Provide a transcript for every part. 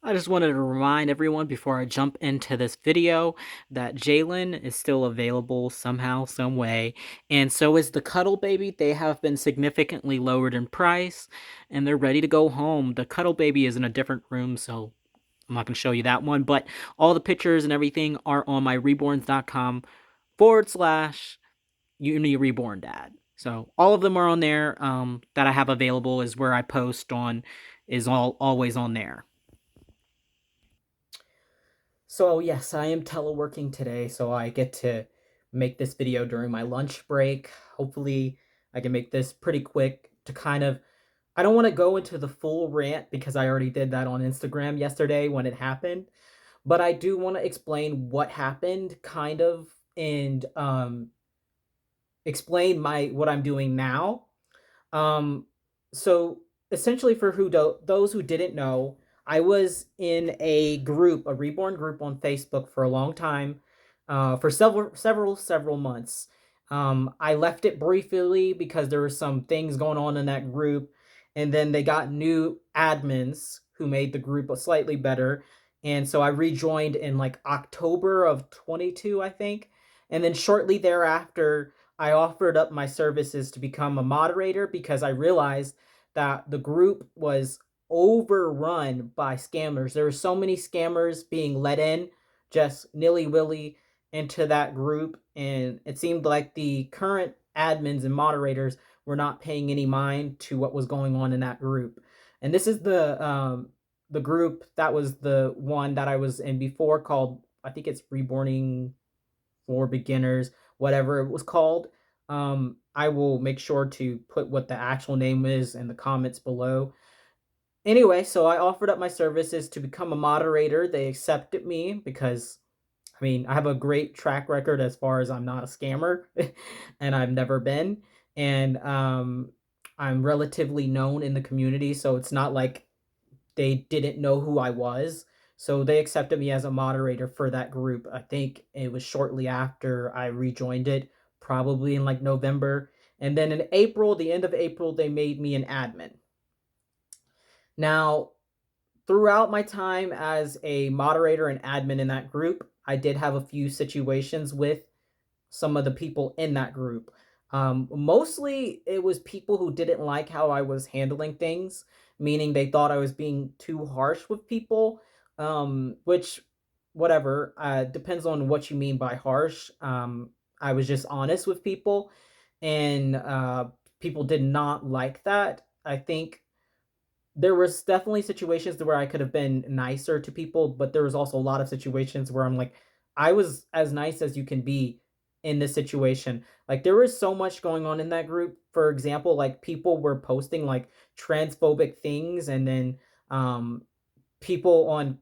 I just wanted to remind everyone before I jump into this video that Jalen is still available somehow, some way, and so is the Cuddle Baby. They have been significantly lowered in price, and they're ready to go home. The Cuddle Baby is in a different room, so I'm not going to show you that one, but all the pictures and everything are on my reborns.com/. Uni Reborn Dad. So all of them are on there. That I have available is where I post on, is all always on there. So yes, I am teleworking today, so I get to make this video during my lunch break. Hopefully, I can make this pretty quick to kind of. I don't want to go into the full rant because I already did that on Instagram yesterday when it happened, but I do want to explain what happened, kind of, and explain my what I'm doing now. Um, so essentially, for those who didn't know, I was in a group, a reborn group on Facebook for a long time, for several months. I left it briefly because there were some things going on in that group, and then they got new admins who made the group slightly better, and so I rejoined in like October of 22, I think, and then shortly thereafter I offered up my services to become a moderator because I realized that the group was overrun by scammers. There were so many scammers being let in just nilly willy into that group, and it seemed like the current admins and moderators were not paying any mind to what was going on in that group. And this is the group that was the one that I was in before, called, I think it's Reborning for Beginners, whatever it was called. I will make sure to put what the actual name is in the comments below. Anyway, so I offered up my services to become a moderator. They accepted me because, I mean, I have a great track record as far as I'm not a scammer, and I've never been. And I'm relatively known in the community, so it's not like they didn't know who I was. So they accepted me as a moderator for that group. I think it was shortly after I rejoined it, probably in like November. And then in April, the end of April, they made me an admin. Now, throughout my time as a moderator and admin in that group, I did have a few situations with some of the people in that group. Mostly it was people who didn't like how I was handling things, meaning they thought I was being too harsh with people, which, whatever, depends on what you mean by harsh. I was just honest with people, and people did not like that. I think there was definitely situations where I could have been nicer to people, but there was also a lot of situations where I'm like, I was as nice as you can be in this situation. Like, there was so much going on in that group. For example, like, people were posting like transphobic things, and then people on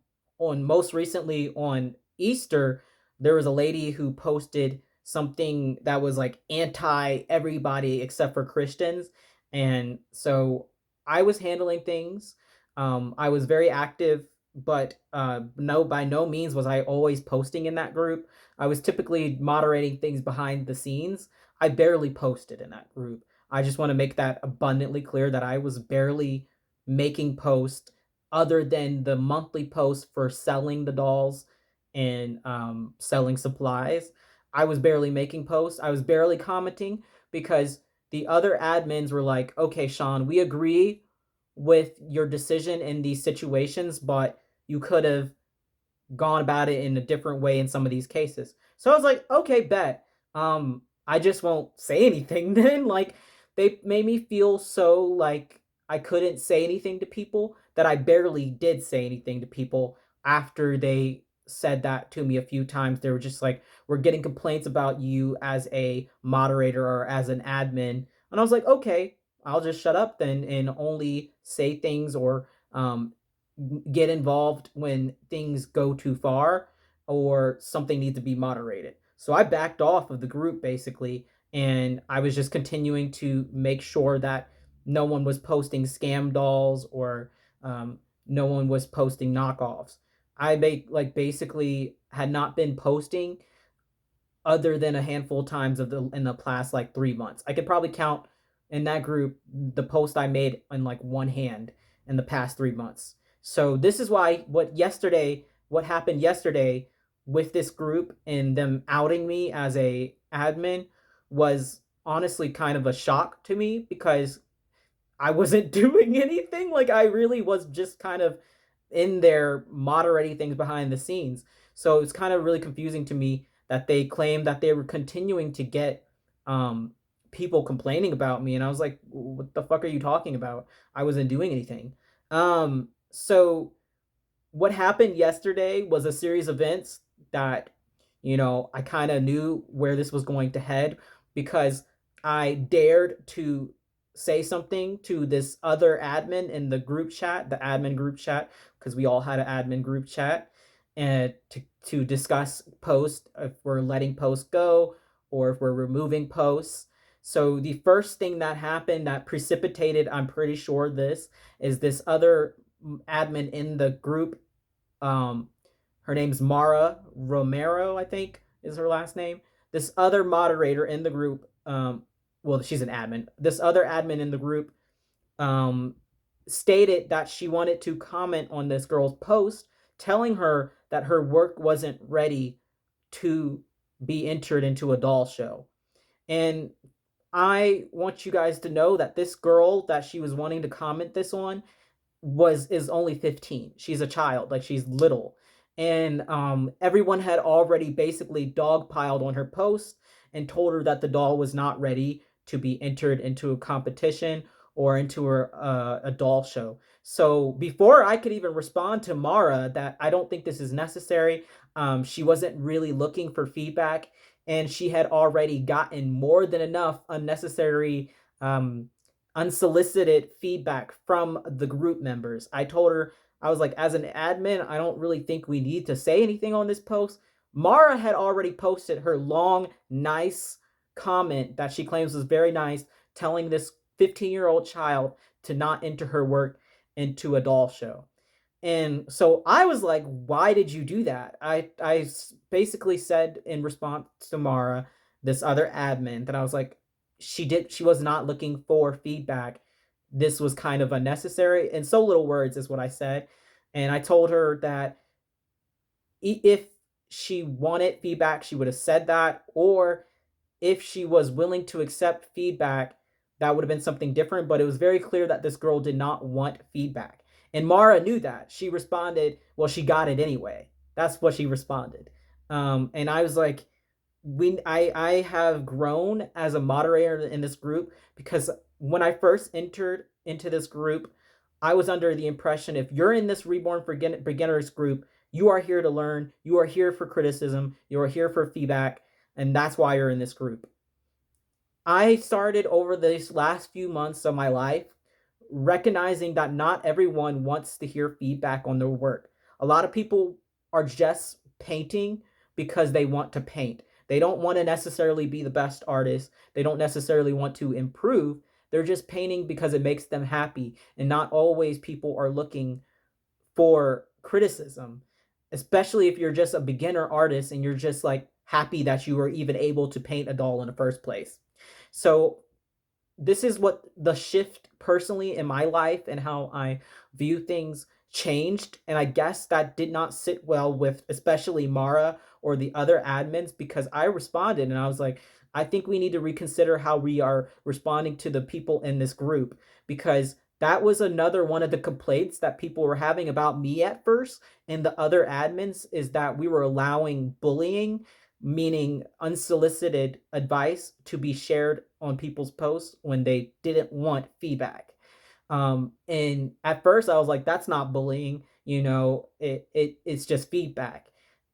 most recently on Easter, there was a lady who posted something that was like anti everybody except for Christians. And so I was handling things. I was very active, but no, by no means was I always posting in that group. I was typically moderating things behind the scenes. I barely posted in that group. I just want to make that abundantly clear that I was barely making posts other than the monthly post for selling the dolls and selling supplies. I was barely making posts. I was barely commenting because the other admins were like, okay, Sean, we agree with your decision in these situations, but you could have gone about it in a different way in some of these cases. So I was like, okay, bet. I just won't say anything then. Like, they made me feel so like I couldn't say anything to people that I barely did say anything to people after they said that to me a few times. They were just like, we're getting complaints about you as a moderator or as an admin. And I was like, okay, I'll just shut up then and only say things or get involved when things go too far or something needs to be moderated. So I backed off of the group basically, and I was just continuing to make sure that no one was posting scam dolls or no one was posting knockoffs. Like basically had not been posting other than a handful of times of the in the past like 3 months. I could probably count in that group the post I made in like one hand in the past 3 months. So this is why what happened yesterday with this group and them outing me as a admin was honestly kind of a shock to me because I wasn't doing anything. Like I really was just kind of in there moderating things behind the scenes. So it's kind of really confusing to me that they claimed that they were continuing to get um people complaining about me, and I was like, what the fuck are you talking about? I wasn't doing anything. So what happened yesterday was a series of events that, I kind of knew where this was going to head because I dared to say something to this other admin in the group chat, the admin group chat, because we all had an admin group chat, and to discuss posts, if we're letting posts go or if we're removing posts. So the first thing that happened that precipitated, I'm pretty sure this, is this other admin in the group. um, Her name's Mara Romero, I think is her last name. This other moderator in the group, well, she's an admin. This other admin in the group um, stated that she wanted to comment on this girl's post, telling her that her work wasn't ready to be entered into a doll show. And I want you guys to know that this girl that she was wanting to comment this on was is only 15. She's a child, like she's little. And everyone had already basically dogpiled on her post and told her that the doll was not ready to be entered into a competition or into a doll show. So before I could even respond to Mara that I don't think this is necessary, she wasn't really looking for feedback, and she had already gotten more than enough unnecessary um, unsolicited feedback from the group members. I told her, I was like, as an admin, I don't really think we need to say anything on this post. Mara had already posted her long, nice comment that she claims was very nice, telling this 15-year-old child to not enter her work into a doll show. And so I was like, why did you do that? I basically said in response to Mara, this other admin, that I was like, she was not looking for feedback. This was kind of unnecessary. In so little words is what I said. And I told her that if she wanted feedback, she would have said that, or if she was willing to accept feedback, that would have been something different. But it was very clear that this girl did not want feedback. And Mara knew that. She responded, well, she got it anyway. That's what she responded. And I was like, I have grown as a moderator in this group because when I first entered into this group, I was under the impression if you're in this reborn for beginners group, you are here to learn, you are here for criticism, you are here for feedback, and that's why you're in this group. I started over these last few months of my life recognizing that not everyone wants to hear feedback on their work. A lot of people are just painting because they want to paint. They don't want to necessarily be the best artist. They don't necessarily want to improve. They're just painting because it makes them happy. And not always people are looking for criticism, especially if you're just a beginner artist and you're just like happy that you were even able to paint a doll in the first place. So this is what the shift personally in my life and how I view things changed. And I guess that did not sit well with especially Mara or the other admins because I responded and I was like, I think we need to reconsider how we are responding to the people in this group because that was another one of the complaints that people were having about me at first and the other admins is that we were allowing bullying, meaning unsolicited advice, to be shared on people's posts when they didn't want feedback. And at first I was like, that's not bullying, it's just feedback.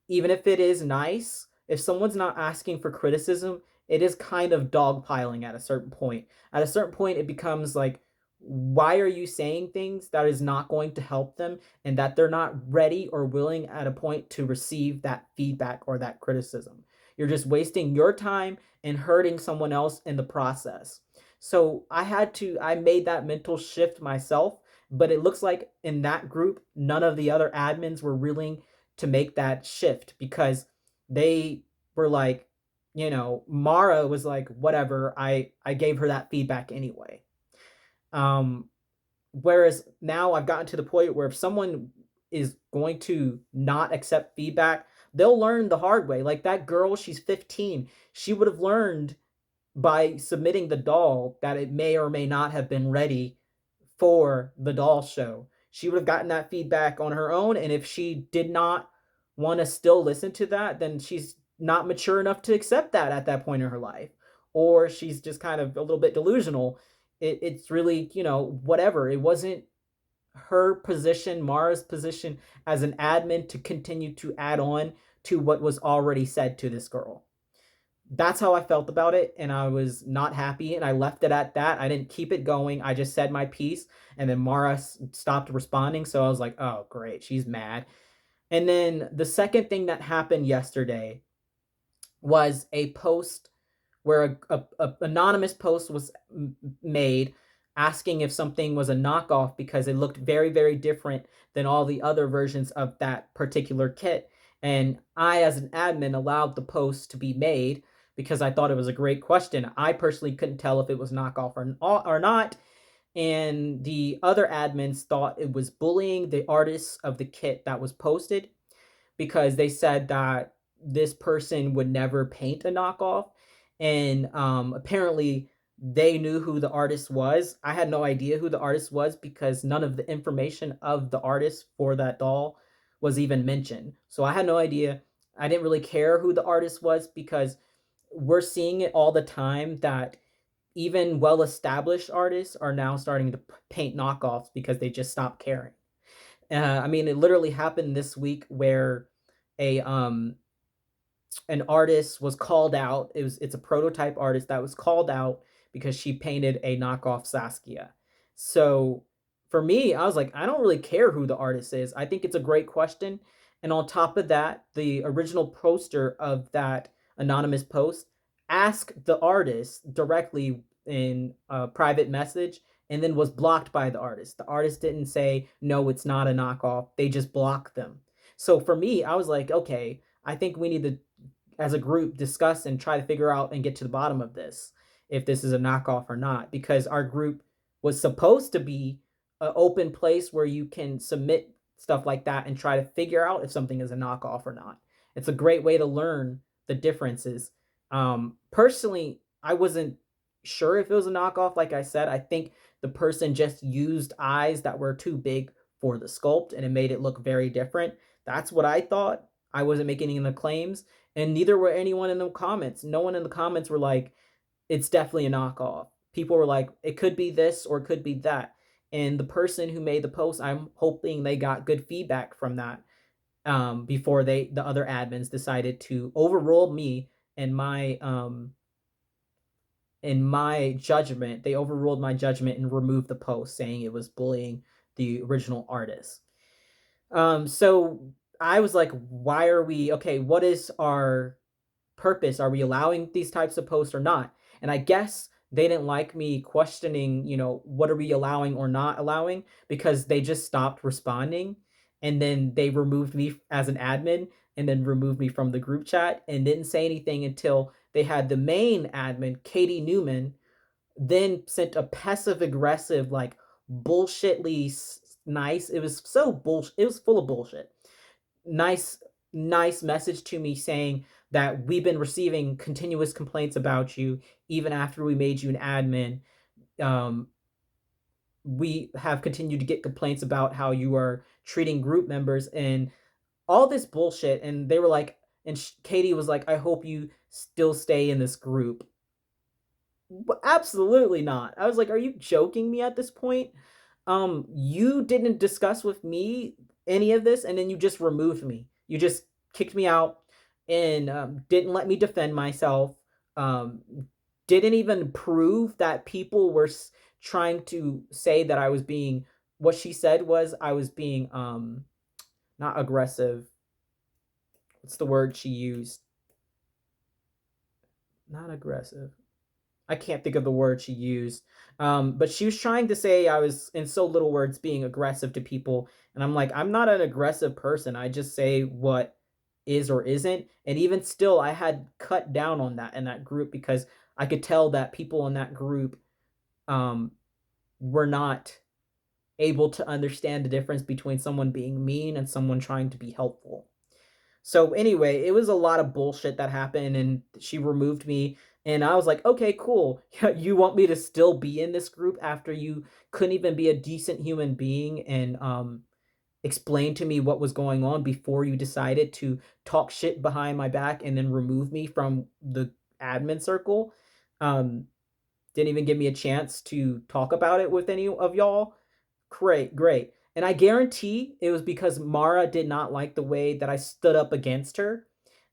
Even if it is nice, if someone's not asking for criticism, it is kind of dogpiling at a certain point. At a certain point, it becomes like, why are you saying things that is not going to help them and that they're not ready or willing at a point to receive that feedback or that criticism? You're just wasting your time and hurting someone else in the process. So I made that mental shift myself, but it looks like in that group, none of the other admins were willing to make that shift because they were like, Mara was like, whatever, I gave her that feedback anyway. Um, Whereas now I've gotten to the point where if someone is going to not accept feedback, they'll learn the hard way. Like that girl, she's 15. She would have learned by submitting the doll that it may or may not have been ready for the doll show. She would have gotten that feedback on her own. And if she did not want to still listen to that, then she's not mature enough to accept that at that point in her life. Or she's just kind of a little bit delusional. It's really, whatever. It wasn't her position, Mara's position as an admin to continue to add on to what was already said to this girl. That's how I felt about it, and I was not happy, and I left it at that. I didn't keep it going. I just said my piece, and then Mara stopped responding, so I was like, oh, great, she's mad. And then the second thing that happened yesterday was a post where a anonymous post was made asking if something was a knockoff because it looked very, very different than all the other versions of that particular kit. And I, as an admin, allowed the post to be made because I thought it was a great question. I personally couldn't tell if it was knockoff or not. And the other admins thought it was bullying the artists of the kit that was posted because they said that this person would never paint a knockoff. And apparently they knew who the artist was. I had no idea who the artist was because none of the information of the artist for that doll was even mentioned. So I had no idea. I didn't really care who the artist was because we're seeing it all the time that even well established artists are now starting to paint knockoffs because they just stopped caring. I mean, it literally happened this week where a an artist was called out. It's a prototype artist that was called out because she painted a knockoff Saskia. So for me, I was like, I don't really care who the artist is. I think it's a great question. And on top of that, the original poster of that anonymous post asked the artist directly in a private message and then was blocked by the artist. The artist didn't say, no, it's not a knockoff. They just blocked them. So for me, I was like, okay, I think we need to, as a group, discuss and try to figure out and get to the bottom of this, if this is a knockoff or not, because our group was supposed to be an open place where you can submit stuff like that and try to figure out if something is a knockoff or not. It's a great way to learn the differences. Personally, I wasn't sure if it was a knockoff. Like I said, I think the person just used eyes that were too big for the sculpt and it made it look very different. That's what I thought. I wasn't making any claims, and neither were anyone in the comments. No one in the comments were like, it's definitely a knockoff. People were like, it could be this or it could be that. And the person who made the post, I'm hoping they got good feedback from that before the other admins decided to overrule me and my judgment. They overruled my judgment and removed the post, saying it was bullying the original artist. So I was like, why are we okay? What is our purpose? Are we allowing these types of posts or not? And I guess they didn't like me questioning, what are we allowing or not allowing, because they just stopped responding. And then they removed me as an admin and then removed me from the group chat and didn't say anything until they had the main admin, Katie Newman, then sent a passive aggressive, like bullshitly nice. It was so bullshit. It was full of bullshit. Nice, nice message to me saying that we've been receiving continuous complaints about you even after we made you an admin. Um, we have continued to get complaints about how you are treating group members and all this bullshit. And they were like, and Katie was like, I hope you still stay in this group. But absolutely not. I was like, are you joking me at this point? You didn't discuss with me any of this, and then you just removed me. You just kicked me out and didn't let me defend myself. Um, didn't even prove that people were trying to say that I was being. What she said was I was being not aggressive. What's the word she used? Not aggressive. I can't think of the word she used. But she was trying to say I was, in so little words, being aggressive to people. And I'm like, I'm not an aggressive person. I just say what is or isn't. And even still, I had cut down on that in that group because I could tell that people in that group were not able to understand the difference between someone being mean and someone trying to be helpful. So anyway, it was a lot of bullshit that happened and she removed me and I was like, "Okay, cool. You want me to still be in this group after you couldn't even be a decent human being and explain to me what was going on before you decided to talk shit behind my back and then remove me from the admin circle. Um, didn't even give me a chance to talk about it with any of y'all. Great, great. And I guarantee it was because Mara did not like the way that I stood up against her.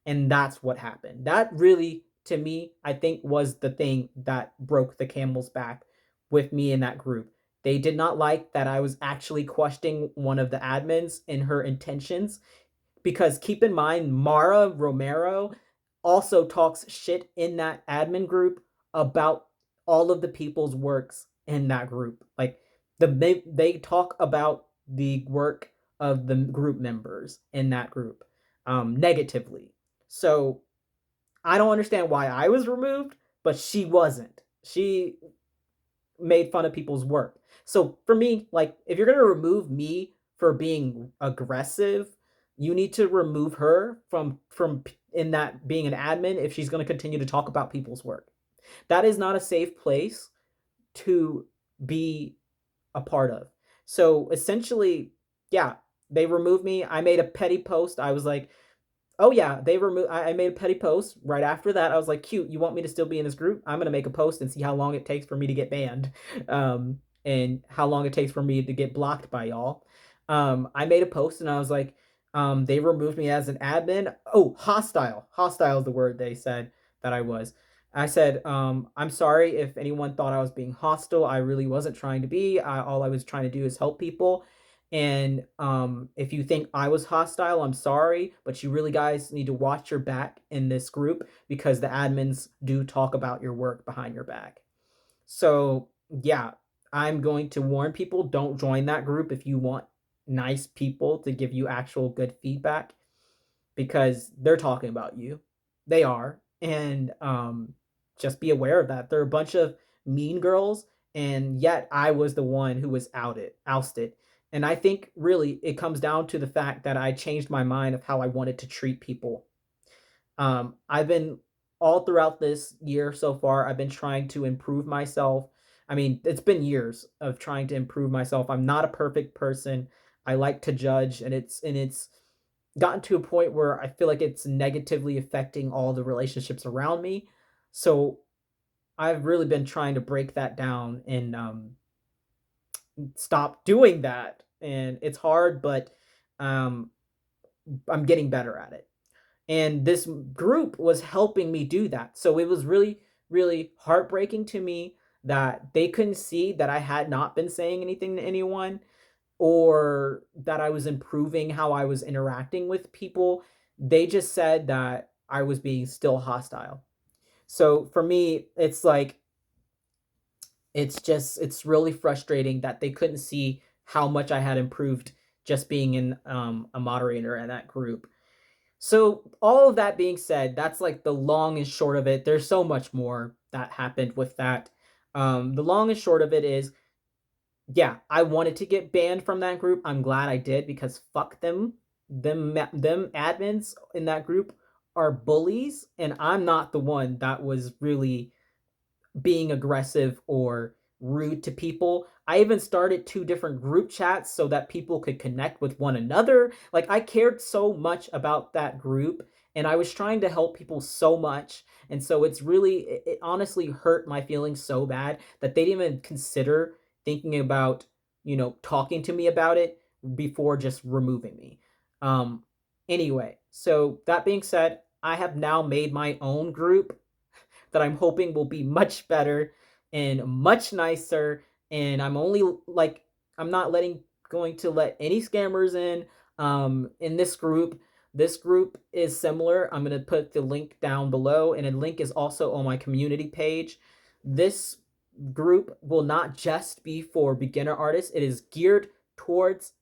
And that's what happened. That really, to me, I think was the thing that broke the camel's back with me in that group. They did not like that I was actually questioning one of the admins in her intentions because keep in mind, Mara Romero also talks shit in that admin group about all of the people's works in that group. Like they talk about the work of the group members in that group negatively. So I don't understand why I was removed, but she wasn't. She made fun of people's work. So for me, like if you're gonna remove me for being aggressive, you need to remove her from in that being an admin if she's gonna continue to talk about people's work. That is not a safe place to be a part of. So essentially, yeah, they removed me. I made a petty post. I was like, oh yeah, they removed. I made a petty post right after that. I was like, cute. You want me to still be in this group? I'm gonna make a post and see how long it takes for me to get banned, and how long it takes for me to get blocked by y'all. I made a post and I was like, they removed me as an admin. Oh, hostile. Hostile is the word they said that I was. I said, I'm sorry if anyone thought I was being hostile. I really wasn't trying to be. All I was trying to do is help people. And if you think I was hostile, I'm sorry, but you really guys need to watch your back in this group because the admins do talk about your work behind your back. So, yeah, I'm going to warn people don't join that group if you want nice people to give you actual good feedback because they're talking about you. They are. And just be aware of that. They're a bunch of mean girls, and yet I was the one who was ousted. And I think really it comes down to the fact that I changed my mind of how I wanted to treat people. I've been all throughout this year so far, I've been trying to improve myself. I mean, it's been years of trying to improve myself. I'm not a perfect person. I like to judge, and it's gotten to a point where I feel like it's negatively affecting all the relationships around me. So I've really been trying to break that down and stop doing that. And it's hard, but um, I'm getting better at it. And this group was helping me do that. So it was really, really heartbreaking to me that they couldn't see that I had not been saying anything to anyone or that I was improving how I was interacting with people. They just said that I was being still hostile. So for me, it's like it's really frustrating that they couldn't see how much I had improved just being in a moderator in that group. So all of that being said, that's like the long and short of it. There's so much more that happened with that. The long and short of it is, yeah, I wanted to get banned from that group. I'm glad I did because fuck them. Them admins in that group are bullies, and I'm not the one that was really being aggressive or rude to people. I even started two different group chats so that people could connect with one another. Like I cared so much about that group and I was trying to help people so much. And so it honestly hurt my feelings so bad that they didn't even consider thinking about, talking to me about it before just removing me. Um anyway, so that being said, I have now made my own group that I'm hoping will be much better and much nicer. And I'm only like I'm not letting going to let any scammers in this group. This group is similar. I'm gonna put the link down below, and a link is also on my community page. This group will not just be for beginner artists. It is geared towards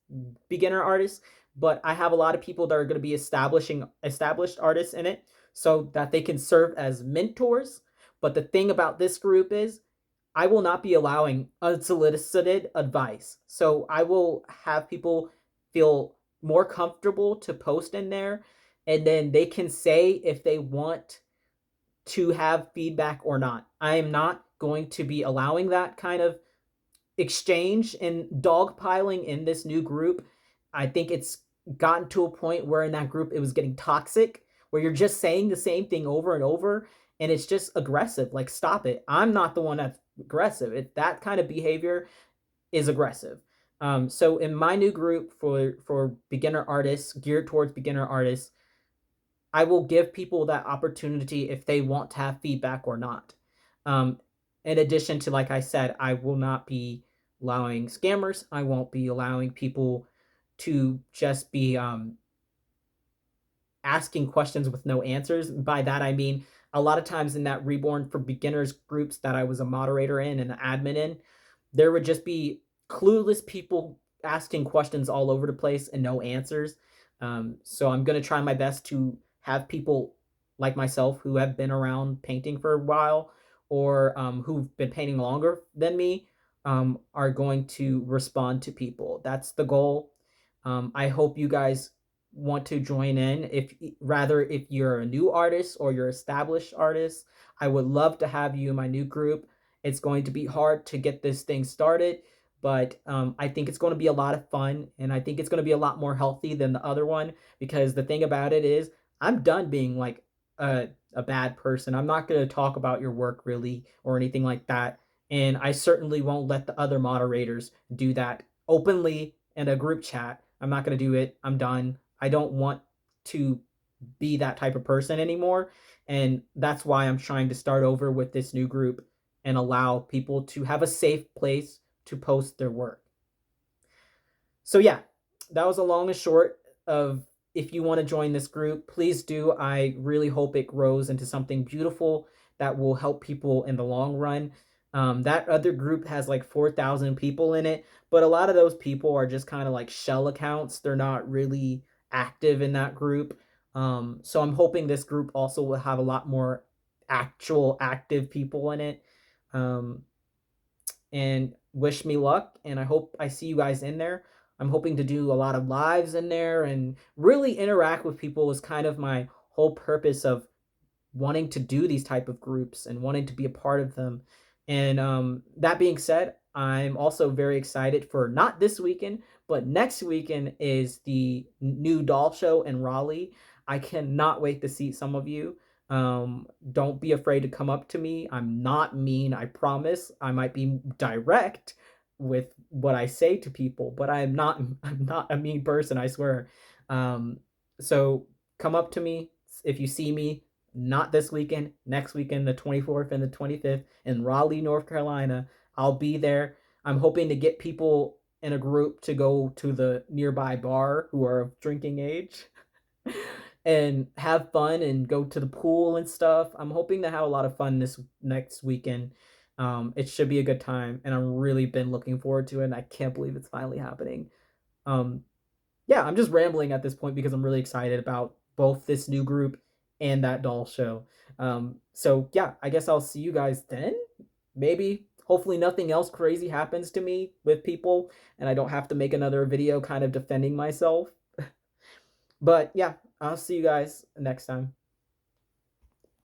beginner artists, but I have a lot of people that are going to be established artists in it so that they can serve as mentors. But the thing about this group is I will not be allowing unsolicited advice. So I will have people feel more comfortable to post in there, and then they can say if they want to have feedback or not. I am not going to be allowing that kind of exchange and dogpiling in this new group. I think it's gotten to a point where in that group it was getting toxic, where you're just saying the same thing over and over, and it's just aggressive. Like, stop it. I'm not the one that's aggressive. That kind of behavior is aggressive. So in my new group for beginner artists, geared towards beginner artists, I will give people that opportunity if they want to have feedback or not. Um, in addition to, like I said, I will not be allowing scammers. I won't be allowing people to just be asking questions with no answers. By that, I mean, a lot of times in that Reborn for Beginners groups that I was a moderator in and an admin in, there would just be clueless people asking questions all over the place and no answers. So I'm going to try my best to have people like myself who have been around painting for a while, or who've been painting longer than me, are going to respond to people. That's the goal. I hope you guys want to join in. If you're a new artist or you're established artist, I would love to have you in my new group. It's going to be hard to get this thing started, but I think it's going to be a lot of fun, and I think it's going to be a lot more healthy than the other one, because the thing about it is I'm done being like a bad person. I'm not going to talk about your work really or anything like that, and I certainly won't let the other moderators do that openly in a group chat. I'm not going to do it. I'm done. I don't want to be that type of person anymore. And that's why I'm trying to start over with this new group and allow people to have a safe place to post their work. So, yeah, that was a long and short of, if you want to join this group, please do. I really hope it grows into something beautiful that will help people in the long run. That other group has like 4,000 people in it, but a lot of those people are just kind of like shell accounts. They're not really active in that group. So I'm hoping this group also will have a lot more actual active people in it. Um, and wish me luck. And I hope I see you guys in there. I'm hoping to do a lot of lives in there and really interact with people is kind of my whole purpose of wanting to do these type of groups and wanting to be a part of them. And that being said, I'm also very excited for not this weekend, but next weekend is the new doll show in Raleigh. I cannot wait to see some of you. Don't be afraid to come up to me. I'm not mean, I promise. I might be direct with what I say to people, but I'm not a mean person, I swear. Um, so come up to me if you see me, not this weekend, next weekend, the 24th and the 25th in Raleigh, North Carolina. I'll be there. I'm hoping to get people in a group to go to the nearby bar who are of drinking age and have fun and go to the pool and stuff. I'm hoping to have a lot of fun this next weekend. It should be a good time, and I've really been looking forward to it. And I can't believe it's finally happening. Um, yeah, I'm just rambling at this point because I'm really excited about both this new group and that doll show. So yeah, I guess I'll see you guys then. Maybe, hopefully, nothing else crazy happens to me with people, and I don't have to make another video kind of defending myself. But yeah, I'll see you guys next time.